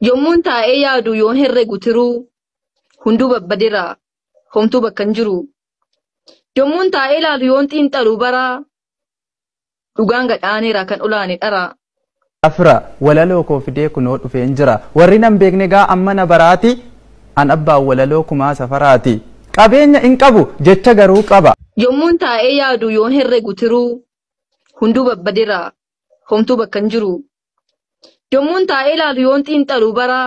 Yommuun taa'ee yaadu yoon herregu tiruu hunduu babbadera homtuu bakka hin jiru. Yommuun taa'ee ilaalu yoon xiinxalu bara dhugaan gadhaaneera kan olaane dhara. Afra walaloo koo fidee kunoo dhufeen jira. Warri nan beekne gaa amma na baraati. An abbaan walaloo kumaa safaraati. Qabeenya hin qabu jecha garuu qaba. Yommuun taa'ee yaadu yoon herregu tiruu hunduu babbadera homtuu bakka hin jiru. Yommuun taa'ee ilaalu yoon xiinxalu bara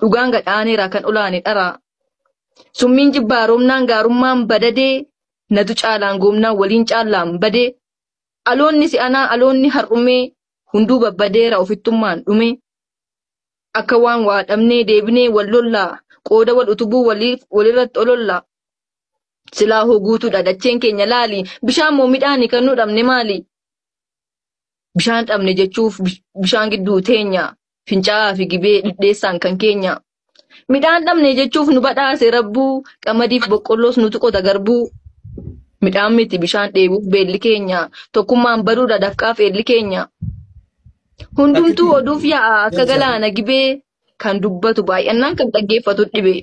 dhugaan gadhaaneera kan olaane dhara. Summiin jibbaaromnaan gaarummaan badadee natu caalaan goomnaan waliin caallaan badee aloonni si'anaa aloonni har'umee hunduu babbadeera ofittummaan dhume. Akka waan waa dhabnee deebinee wal lollaa qooda wal utubuu walirratti olollaa. Silaa hoguutuudha dacheen keenya laali bishaan moo midhaani kan nu dhabne maali? Bishaan dhabne jechuuf bishaan gidduu teenya fincaa'aa fi gibee dhidheessaan kan keenya. Midhaan dhabne jechuuf nu badhaase rabbuu qamadiif boqqolloos nutu qota garbuu. Midhaan miti bishaan dheebuuf beelli keenya tokkummaan baduudha dafqaaf eelli keenya. Hundumtuu oduuf yaa'a akka galaana gibee kan dubbatu baay'annaan kan dhaggeeffatu dhibe.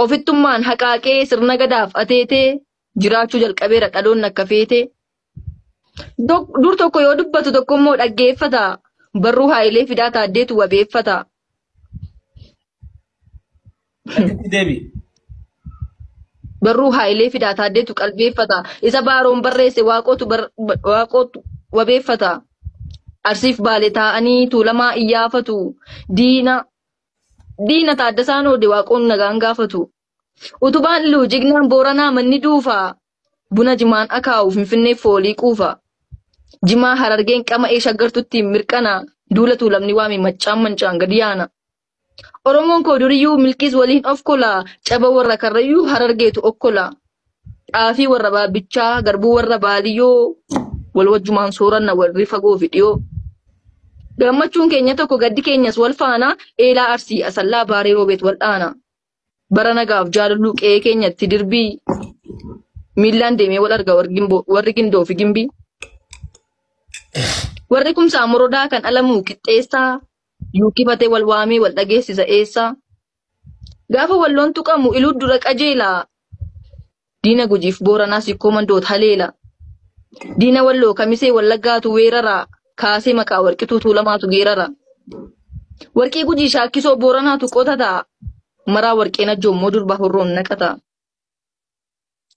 Ofittummaan haqaaqee sirna gadaaf ateetee jiraachuu jalqabeera dhaloonni akka feete. Dur tokko yoo dubbatu tokkommoo dhaggeeffata. Barruu Haayilee Fidaa Taaddeetu wabeeffata. Barruu Haayilee Fidaa Taaddeetu qalbeeffata. Isa baaroon barreesse waaqootu wabeeffata. Arsiif baale taa'anii tuulamaa iyyaafatu. Diina Taaddasaan Oode waaqoon nagaan gaafatu. Utubaan iluu jignaan Booranaa manni duufa. Buna jimaan akaa'u Finfinnee foolii quufa. Jimaa Harargeen qama'ee shaggartutti mirqana. Duula tuulamni waame maccaan mancaan gadi yaana. Oromoon koo duriyyuu milkiis waliin of kola. Caba warra karrayyuu Harargeetu okkola. Xaafii warra baabbichaa garbuu warra baadiyyoo. Wal wajjumaan sooranna warri fagoo fi dhiyoo. Gammachuun keenya tokko gaddi keenyas wal faana eelaa Arsii Asallaa Baaree Roobeet wal dhaana. Bara nagaaf jaalalluu qe'ee keenyatti dirbii. Miillaan deemee wal arga warri gindoo fi gimbii. Warri kumsaa morodaa kan alamuu qixxeessaa. Yuukifatee wal waamee wal dhageessisa eessaa. Gaafa walloon tuqamu iluu dura qajeelaa. Diina Gujiif Booranaa sikkoo mandoot haleela. Diina Walloo Kamisee Wallaggaatu weerara. Kaasee maqaa warqituu tuulamaatu geerara. Warqii Gujii shaakkisoo Booranaatu qotata. Maraa warqeen ajjoommoo durba horroon naqata.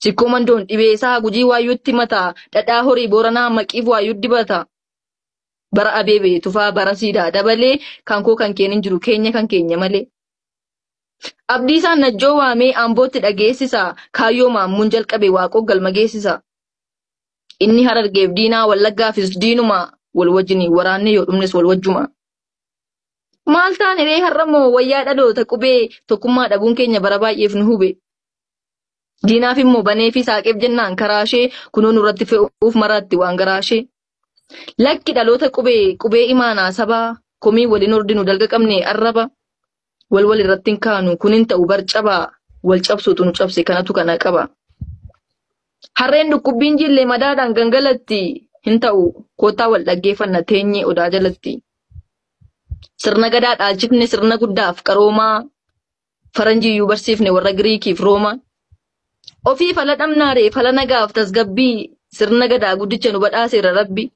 Sikkoo mandoon dhibeesaa Gujii waayyuutti mata. Dhadhaa horii Booranaa maqiif waayyuu dibata. Bara Abeebee Tufaa bara Siidaa dabalee kan koo kan keenin jiru keenya kan keenya malee. Abdiisaan Najjoo waamee Ambootti dhageessisa. Kaayyoo Maammuun jalqabe waaqoo galma geessisa. Inni Harargeef diinaa Wallaggaafis diinuma. Wal wajjinii waraanne yoo dhumnes wal wajjuma. Maal taane ree har'amoo wayyaa dhaloota qubee tokkummaa dhabuun keenya bara baay'eef nu hube. Diinaaf immoo banee fi saaqeef jennaan karaashee kunoo nurratti fe'uuf maraatti waan garaashee. Lakki dhaloota qubee imaanaa sabaa komii waliin ordinu dalga qabne arraba. Wal irratti hin kaanu kunin ta'u barcabaa wal cabsuutu nu cabse kanatu kana qaba. Harreen dhukkubbiin jillee madaadhaan gangalatti. Hin ta'u kootaa wal dhaggeeffanna teenyee odaa jalatti. Sirna gadaa dhaalchifne sirna guddaaf qaroomaa. Faranjiyyuu barsiifne warra Giriikiif Rooma. Ofii fala dhamnaaree fala nagaaf tasgabbii. Sirna gadaa guddicha nu badhaaseera rabbi.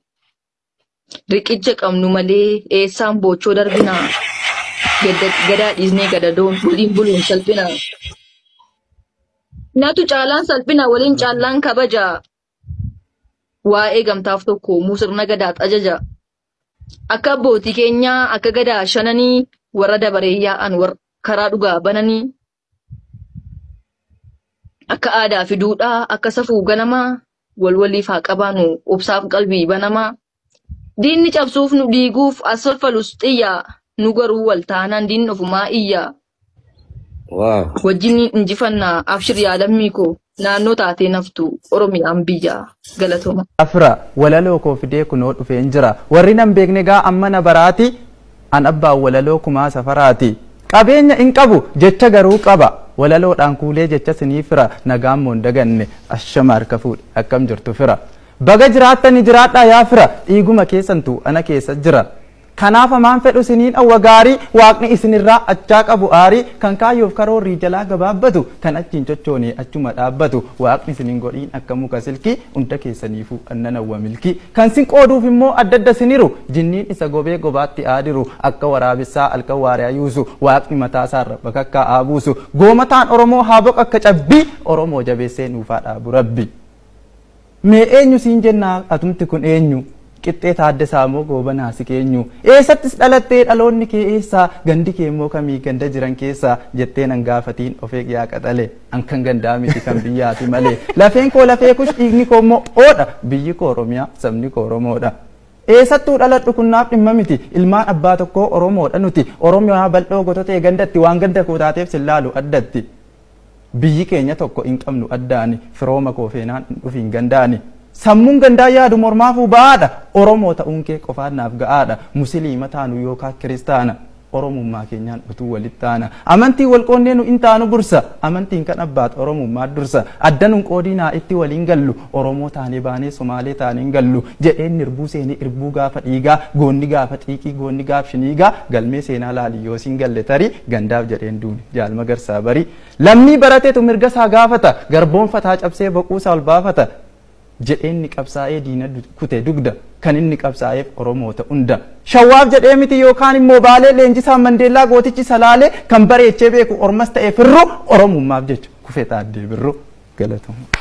Riqicha qabnu malee eessaan boochoo darbinaa. Gadaa dhiisnee gadadoon waliin buluun salphinaa. Nyaatu caalaan salphina waliin caallaan kabaja. Waa'ee gamtaaf tokko sirna gadaat ajaja. Akka abbootii keenyaa akka gadaa shananii warra dabaree yaa'an karaa dhugaa bananii. Akka aadaa fi duudhaa akka safuu ganamaa waliif haa qabaanu obsaaf qalbii banamaa. Diinni cabsuuf nu diiguuf as falfalus xiyyaa nu garuu wal taanaan diinni ofumaa iyyaa. Wajjin injifannaa abshir yaadammii koo. Naannoo taatee naftu Oromiyaan biyya galatooma. Afra walaloo koo fidee kunoo dhufeen jira. Warri nan beekne gaa amma na baraati. An abbaan walaloo kumaa safaraati. Qabeenya hin qabu jecha garuu qaba. Walaloodhaan kuulee jecha sinii fira nagaan moon daganne ashama harka fuudhe akkam jirtu fira. Baga jiraattani jiraadhaa yaa fira dhiiguma keessantu ana keessa jira. kanaaf hamaan fedhu isiniin dhawwa gaarii waaqni isinirraa achaa qabu aarii kan kaayyoof karoorrii jalaa gabaabbatu kan achiin cochoonee achuma dhaabbatu waaqni isiniin godhiin akka muka silkii hunda keessaniifuu annan hawwa milkii kan sin qooduuf immoo adda adda siniru jinniin isa gobee gobaatti aadiru akka waraabessaa alkan waariyaa yuusu waaqni mataasaarra bakakkaa aabuusu goomataan oromoo haa boq akka cabbii oromoo jabeessee nuufaa dhaabu rabbi mee eenyu siin jennaa atumti kun eenyu qixxee Taaddasaa moo Goobanaa si keenyu eessattis dhalattee dhaloonni kee eessaa gandi kee immoo kamii ganda jiran keessaa jettee nan gaafatiin ofee qiyaa qaxale an kan gandaa miti kan biyyaati malee lafeen koo lafee kush dhiigni koo immoo oodha biyyi koo Oromiyaa sabni koo Oromoodha. Eessattuu dhaladhu kunnaaf dhimma miti ilmaan abbaa tokkoo Oromoodha nuti Oromiyaa bal'oo gototee gandatti waan ganda koo taateef sillaalu addatti biyyi keenya tokko hin qabnu addaani firooma koo feenaan dhufiin gandaani. Sammuun gandaa yaadu mormaafuu ba'aadha Oromoo ta'uun kee qofaan naaf ga'aadha musliima taanu yookaan kiristaana Oromummaa keenyaan utuu walitti taana amantii wal qoonnee nu in taanu bursa amantiin kan abbaat Oromummaa dursa addanuun qoodinaa itti waliin gallu Oromoo taanee baanee Somaalee taaneen gallu jedheen irbuu seenee irbuu gaafa dhiigaa goonni gaafa xiiqii goonni gaaf shiniigaa galmee seenaa laaliyyoo siin galle tarii gandaaf jedheen duuni jaalma garsaa barii lammii barateetu mirga isaa gaafata garboonfataa cabsee boquusaa ol baafata. jedheen ni qabsaa'ee diina kute dugda kan inni qabsaa'eef Oromoota hunda shawwaaf jedhee miti yookaan immoo baalee leenjisaa Mandeellaa gootichi salaalee kan bareechee beeku ormas ta'ee firru Oromummaaf jecha kufee Taaddee Birruu galatoomaa.